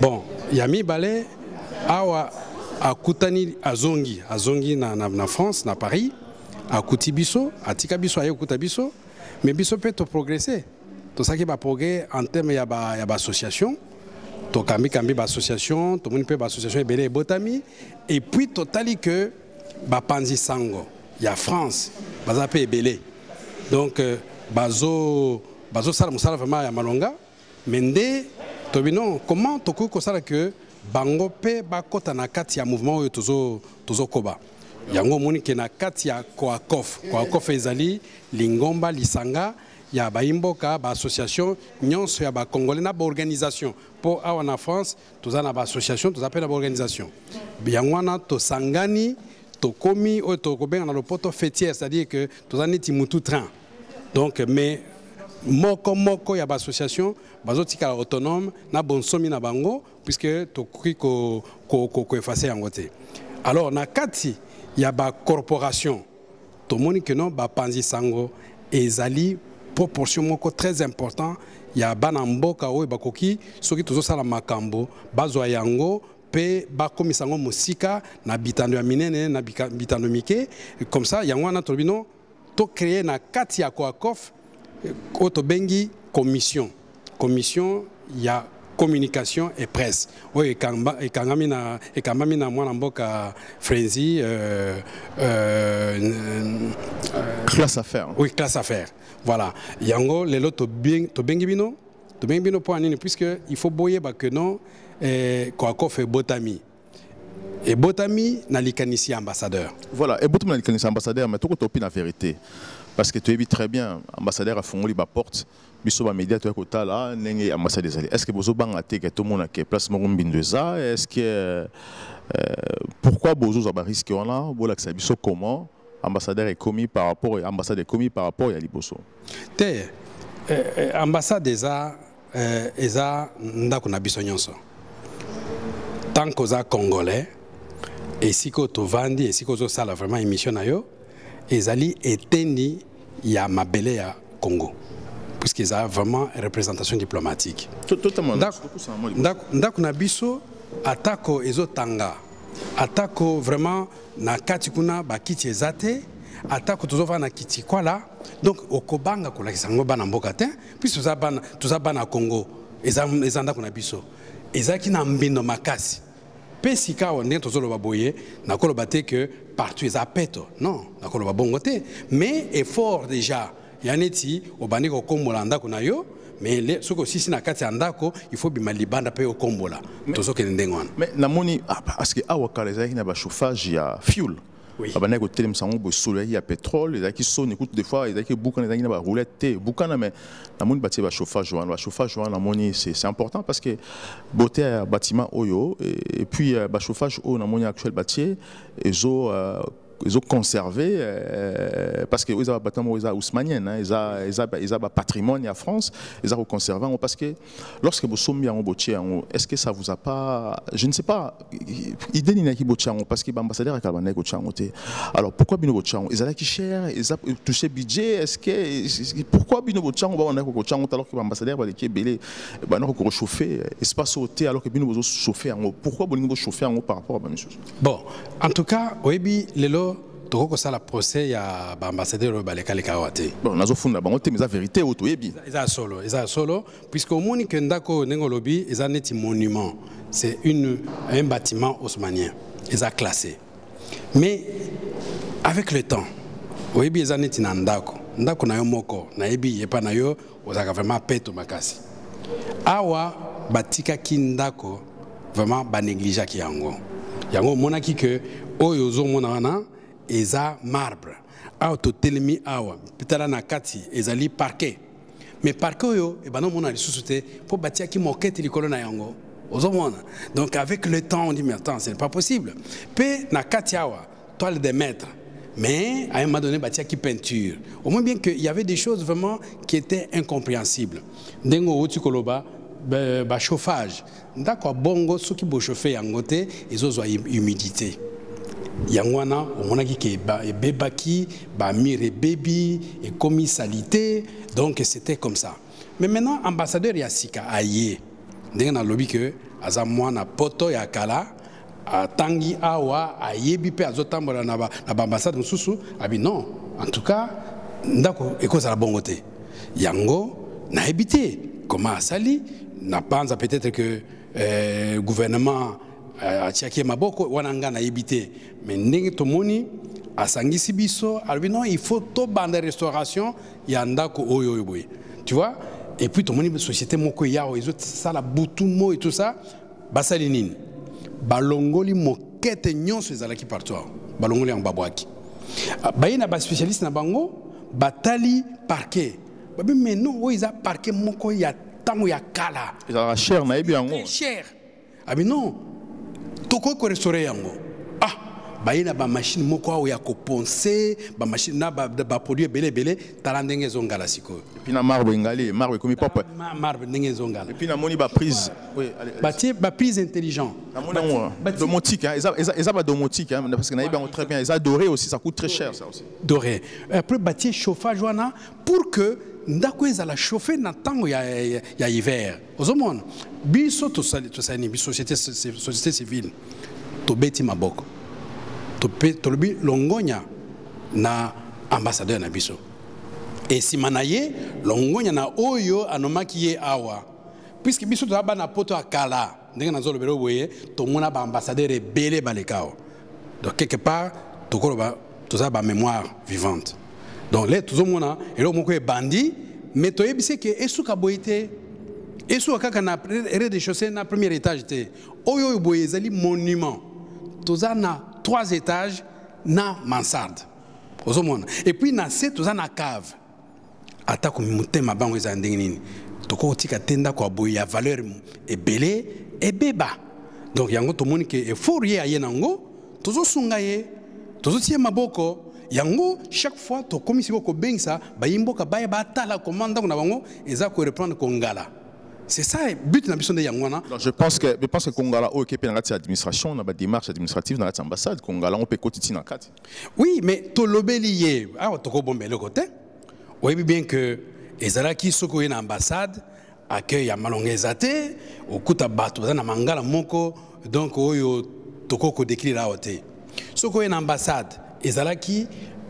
Bon, il y a mis balai à Koutani, à Zongi en France, à Paris, à Koutibiso, à Tikabiso, à Koutabiso, mais Biso peut progresser. Tout ça qui va progresser en termes, il y a une association, tout le monde peut association, tout le monde peut association, et Botami, et puis totali que Panzi Sango, il y a France, Bazape et Belé. Donc, bazo sala musala vraiment ya malonga, mende tobino comment toko ko sala que bango pe bakota na kati ya mouvement oyo tozo koba. Yango moni ke na kati ya Koakof ezali Lingomba Lisanga ya baimboka ba association nyonso ya ba congolais na ba organisation pour awa na France toza na ba association toza pe na ba organisation. Biangwana to sangani to komi o to kobenga na lopoto fêtière, c'est-à-dire que toza neti mutu train. Donc, mais moko y a une association, bazotika autonome, na bonsomi na bango, puisque to ko effacer en côté. Alors, na kati y a une corporation, to moni que non ba Panzi Sango ezali proportion moko très important, y a banamboka o bakoki soki tozo sala makambo, bazwa yango pe bakomisango musika na bitando ya minene na bitando mike, comme ça yango na tobino to créer na kati ya Koakof auto bengi commission il y a communication et presse oui ekangami na mwana mboka Frenzy classe affaire oui classe affaire voilà yango lelo to bengi bino pour nini puisque il faut boyer ba que non Koakof et Botami. Et Botami n'a likanisi ambassadeur. Voilà, et Botami n'a likanisi ambassadeur, mais tout est la vérité. Parce que tu évites très bien, ambassadeur a fondé la porte, biso ba média tu as là, n'engé ambassadeur des alliés. Est-ce que bozo banga te que tout le monde a place Morumbindeza? Est-ce que pourquoi bozo a risque on a, bola que ça biso comment ambassadeur est commis par rapport à Liboso? Te ambassade eza ndako na biso nyonso. Tant qu'on a congolais et si qu'on te vend et si qu'on a sala vraiment émission na yo ezali etendi ya mabele ya Congo puisqu'ils ont vraiment représentation diplomatique. Totalement. Ndako na biso atako ezotanga atako vraiment na kati kuna bakiti ezate atako tozova na kiti kwala donc okobanga kola kisango bana mboka te puisque tuza bana Congo ezandako na biso ezaki na mbindo makasi. Pesika on est toujours le baboyer, n'a pas le que partout ils appellent non, n'a pas le bongoté, mais effort déjà. Yaneti au bani ko kombolanda kuna yo, mais ce que si na kati andako, il faut bimalibanda pe au kombola. Tozo ke ndengwana. Mais na moni parce que awakala ezaki na ba chauffage ya fuel. Oui. Abana ko telem sango bo soleil ya pétrole, ezaki sonne écoute des fois ezaki boukan ezaki na ba roulette te, boukan mais na moni bâti ba chauffage na moni c'est important parce que beauté bâtiment oyo et puis ba chauffage o na moni actuel bâti ezo ont conservé parce que ils ont bâtiment ils ont ousmanien ils ont patrimoine en France ils ont conservé parce que lorsque vous sommes en botier est-ce que ça vous a pas je ne sais pas idée ni qui botier parce que l'ambassadeur a calvané botier alors pourquoi bino botier ils ont qui cher ils ont touché budget est-ce que pourquoi bino botier on va botier alors que l'ambassadeur va les qui belé ba non ko chauffer espace hôtel alors que bino bozo chauffer pourquoi bino chauffer par rapport à monsieur bon en tout cas oui lelo toko ça la procès ya ambassadeur baleka le kawate bon nazo funda bango te mais la vérité auto yebi eza solo puisque au moni que ndako nengolobi eza neti monument c'est un bâtiment haussmannien eza classé mais avec le temps oyebi eza neti na ndako na yo moko na yebi yepa na yo ozaka vraiment peto makasi awa batika ki ndako vraiment ba négliger ki yango monaki que oyo zo mona wana eza marbre awa to telemi awa pitala na kati ezali parquet mais parquet oyo e bana mona lisusu te po batia ki moquette likolo na yango ozomona donc avec le temps on dit mais attends c'est pas possible pe na kati awa toile de maître mais à un moment donné batia ki peinture au moins bien que il y avait des choses vraiment qui étaient incompréhensibles ndengo oti koloba ba chauffage d'accord bongo soki bo chauffer yango te ezozwa humidité yangwana omonaki ke bebaki ba mire baby et comme salité donc c'était comme ça mais maintenant ambassadeur ya sika aye ndenge na lobi que aza mwana poto ya kala atangi awa ayebi pe azotambola na ba ambassade mususu abi non en tout cas ndako ekozala bongo te yango na ebité comment asali n'a pas peut-être que gouvernement a tiaké maboko wananga na ebité mais ndenge tomoni asangisi biso alors non il faut to bande restauration ya ndako oyo boy tu vois et puis tomoni société moko yao ils autres ça la butumo et tout ça basali nini balongoli moquette nyonso ezalaki partout balongoli en babwaki bayina ba spécialiste na bango batali parquet babi mais non o iza parquet moko ya tango ya kala ezala cher na yebi yango cher abi non toko ko restaurer yango bayina ba machine moko ya ko poncer ba machine na ba produit belé tala ndenge zongala siko et puis na marbre ngali marbre comme pop marbre ndenge zongala et puis na moni ba prise oui ba prise intelligent domotique eza ba domotique parce que na yebi très bien eza doré aussi ça coûte très cher ça aussi doré après bâtir chauffage wana pour que ndako ezala chauffer na tango ya hiver ozomona biso to sali biso société civile to beti maboko to lobi longonya na ambassadeur na biso et simanaye longonya na oyo anomaki ye awa puisque biso to ba na poto akala ndenge na zolo bero boye to mona ba ambassadeur ebele balekao donc quelque part to koloba to za ba mémoire vivante donc les tout mona elo moko e bandi mais to yebise que esuka boité esuka kaka na rez-de-chaussée na premier étage te oyo boye ezali monument to za na 3 étages na mansarde et puis na c'est tout ça na cave atako mutema bango eza ndenge nini toko tika tenda kwa boya ya valeur et belé et beba donc yango to moni ke eforie aye nango tozo sunga ye tozo tie maboko yango chaque fois to komisi boko bengisa bayimboka baye batala commande na bango eza ko reprendre kongala. C'est ça le but de la Yangwana. Je pense que Congala au Québec dans l'administration, dans la démarche administrative dans l'ambassade, Congala on peut quotidiennement dans 4. Oui, mais to lobelié, to bombe le côté. Oui bien que ezalaki soko une ambassade accueille à malongezate au kuta bato na mangala moko donc oyo toko ko décrire là oté. Soko une ambassade ezalaki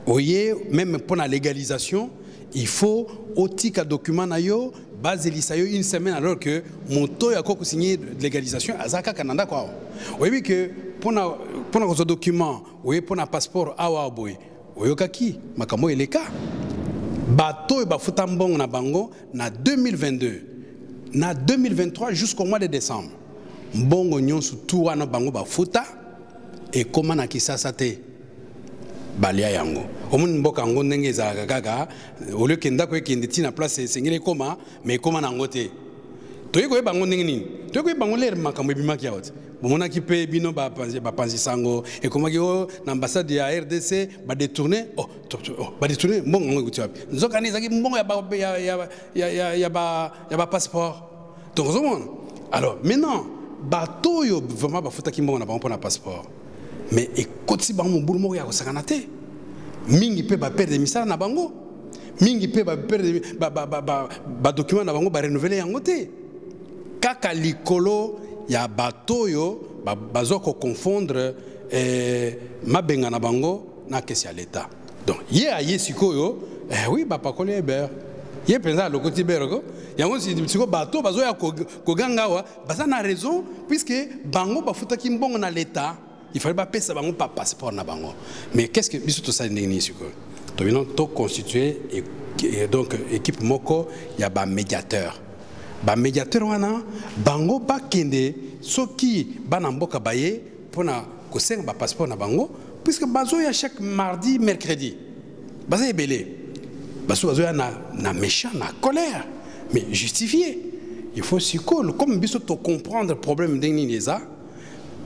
oye même pour la légalisation, il faut otika document na yo base lisayo une semaine alors que moto ya ko signer légalisation azaka kananda quoi. Oui que pour nos documents, oui pour un passeport awa boy. Oyokaki makambo eleka. Bato e bafuta mbongo na bango na 2022. Na 2023 jusqu'au mois de décembre. Mbongo nyonso tout wana bango bafuta et comment na kisasa te balia yango. Omoni mboka ngo ndenge za gaga au lieu que ndako ekende tina place sengele koma mais koma na ngote. toyeko bango ndengeni toyeko bango l'air makambo bimaki yaot bomona ki pe bino ba panzi sango et comment que l'ambassade ya RDC ba détourner ba détourner mbongo nguti wapi nzokani zaki mbongo ya ba passeport donc alors maintenant bateau yo vraiment ba futa ki mbongo na bango pour na passeport mais ekoti bango mbulu moko ya kosakana te mingi pe ba perdre misala na bango mingi pe ba perdre ba document na bango ba renouveler yango te kaka likolo ya bateau yo bazo ko confondre mabenga na bango na kesi ya l'état donc ye sikoyo oui ba pakoli Hébert ye penza lokoti bergo yango si siko bateau bazo ya ko gangawa baza na raison puisque bango bafutaki mbongo na l'état il fallait pas pesa bango pas passeport na bango mais qu'est-ce que biso to ça ndeni siko to bino to constituer et donc équipe moko ya ba médiateur wana bango bakende soki bana mboka baye pona kosenga ba passeport na bango puisque bazo ya chaque mardi mercredi baza ebele bazo ya na méchant na colère mais justifié il faut sikola comme biso to comprendre problème d'engni leza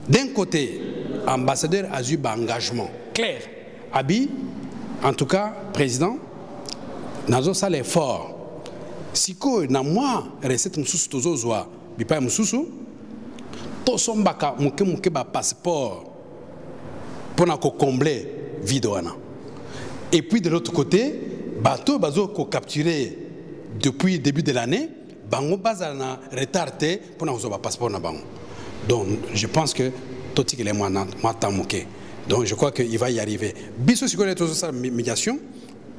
d'un côté ambassadeur a eu un engagement clair abi en tout cas président nazo ça l'effort siko na moi recette mususu tozozwa bipa mususu to sombaka muke ba passeport pour na ko combler vide wana et puis de l'autre côté bateau bazo ko capturer depuis début de l'année bango baza na retardé pour na ba passeport na bango donc je pense que toti que les moi tamuke donc je crois que il va y arriver biso siko les tozo sa médiation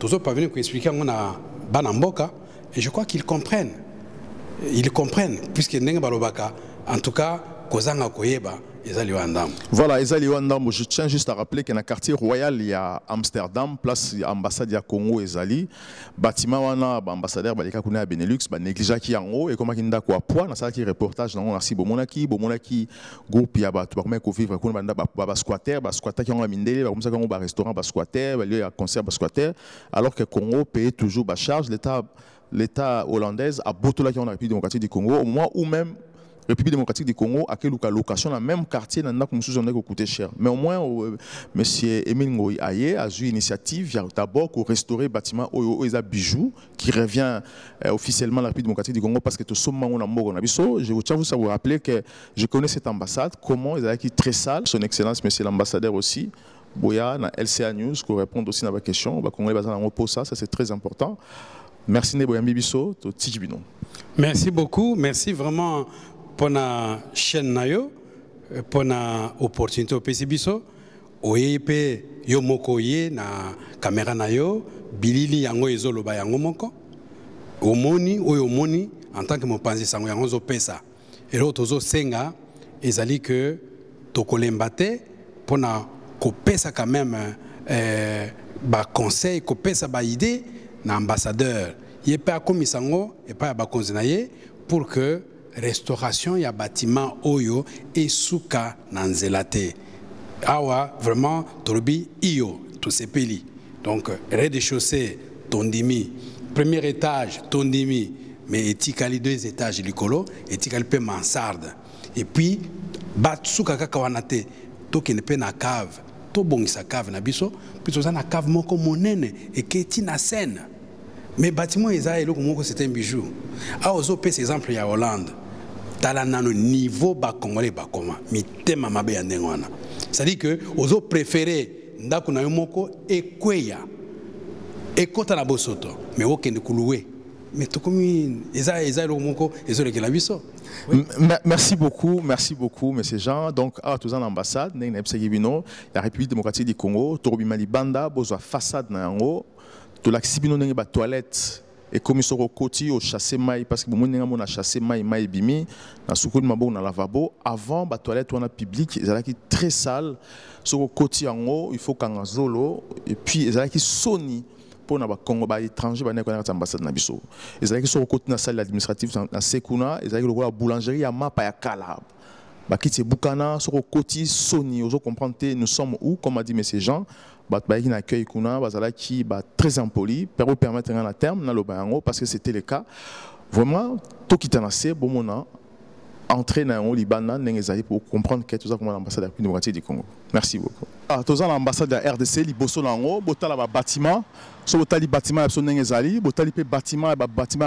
tozo pas venir ko expliquer ngona bana mboka. Et je crois qu'ils comprennent. Ils comprennent, puisque en tout cas, Kozanga Koyeba, voilà, je tiens juste à rappeler qu'il y a un quartier royal, il y a Amsterdam, place ambassade de Congo et Zali, bâtiment wana ambassadeur balika kuna Benelux, ba négligé qui en haut et comment kinda quoi point, na ça qui reportage dans on a si bomonaki groupe ya ba to ba ko vivre kuna ba squatter qui ont la mindele, comme ça qu'on ba restaurant ba squatter, ba lieu à concert ba squatter, alors que Congo paye toujours ba charge l'État hollandaise a botola qui en République démocratique du Congo au moment où même République démocratique du Congo a quelle location dans le même quartier dans le qui coûtait cher. Mais au moins, M. Émile Ngoï Aye a eu une initiative d'abord pour restaurer le bâtiment Oeza Bijou qui revient officiellement à la République démocratique du Congo parce que tout ce moment on a mort. Je tiens à vous rappeler que je connais cette ambassade, comment ils avaient très sale. Son Excellence, Monsieur l'ambassadeur aussi. Boya, na LCA News, pour répondre aussi à la question. Ça, c'est très important. Merci Neboya Mbibiso, Tijibino. Merci beaucoup, merci vraiment pour la chaîne Nayo, pour l'opportunité au PCBiso. Oyepe yo moko ye na caméra Nayo, bilili yango ezolo ba yango moko. Omoni oyomoni en tant que mon panzi sango yango zo pesa. Et l'autre zo senga ezali que tokolembate pour na ko pesa quand même ba conseil, ko pesa ba idée na ambassadeur. Il pas comme sango et pas ba konzinaye pour que restauration ya bâtiment oyo et souka nanzelate. Awa vraiment torobi iyo tout ces peli. Donc rez-de-chaussée tondimi, premier étage tondimi, mais etikali 2 étages likolo, etikali pe mansarde. Et puis batsuka kaka wanate to kene pe na cave, to bongisa cave na biso, puis oza na cave moko monene et keti na scène. Mais bâtiment eza eloko moko c'est un bijou. A ozo pe exemple ya Hollande. Tala nano niveau ba congolais ba koma mitema mabe ya ndengwana. C'est-à-dire que ozo préférer ndako na yo moko ekweya. Ekota na bosoto, mais okende kuluwe. Mais to komi eza eloko moko ezo lekela biso. Merci beaucoup, M. Jean. Donc, à tous en ambassade, la République démocratique du Congo, Torobimali Banda, Bozo façade na yango, to l'axibino nenge ba toilette et comme ils sont au côté au chassé maï parce que bon on a chassé maï bimi na soukou de mabo na lavabo avant ba toilette on a public ils allaient très sale sur au côté en haut il faut qu'en zolo et puis ils allaient soni pour na ba Congo ba étranger ba na connaître ambassade na biso ils allaient sur au côté na salle administrative na Sekuna ils allaient la boulangerie ya mapa ya Kalab ba kiti Bukana sur au côté soni vous comprenez nous sommes où comme a dit monsieur Jean qui accueille kuna bazala qui très impoli pour permettre à terme na lobango parce que c'était le cas vraiment tout qui t'en a c'est bon mon entrer dans le Liban pour comprendre que tout ça comme l'ambassade de la République démocratique du Congo. Merci beaucoup. Tout ça l'ambassade de la RDC liboso nango botala ba bâtiment so botali bâtiment so nengezali botali pe bâtiment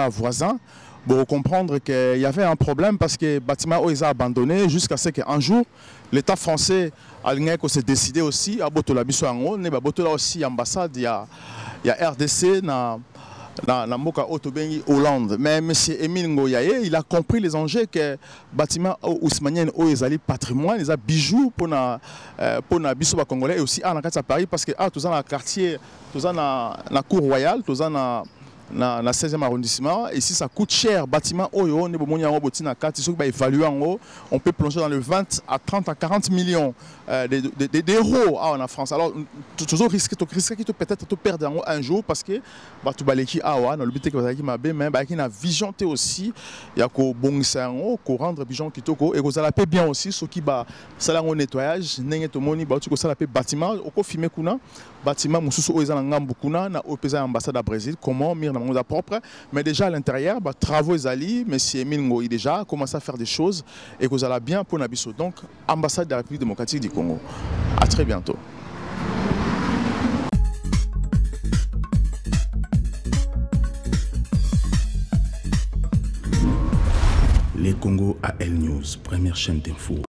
voisin pour comprendre qu'il y avait un problème parce que le bâtiment a été abandonné jusqu'à ce qu'un jour l'État français s'est décidé aussi à botola biso yango ne ba botola aussi ambassade il y a RDC na Moka Otobengi Hollande. Mais M. Émile Ngoyaye, il a compris les enjeux que le bâtiment ousmanien est patrimoine, les bijoux pour la biso congolais et aussi à Paris parce que tout ça dans le quartier, tout ça dans la cour royale, tout ça dans le 16e arrondissement. Et si ça coûte cher, bâtiment on peut plonger dans le 20 à 30 à 40 millions d'euros en France. Alors, toujours risquer peut-être de perdre un jour parce que tu baleki awa dans le but que vous avez mais une vision aussi il y a ko bongisa ko rendre vision kitoko et vous allez bien aussi ce qui va salango nettoyage nenge to moni ba tu ko sala pe bâtiment ko filmer kuna bâtiment mususu o ezana ngambu kuna na opesa ambassade à Brésil comment mir na monde propre mais déjà à l'intérieur travaux ezali monsieur Emile Ngoyi déjà commence à faire des choses et que vous allez bien pour nabiso donc ambassade de la République démocratique du Congo. À très bientôt. Les Congo AL News, première chaîne d'info.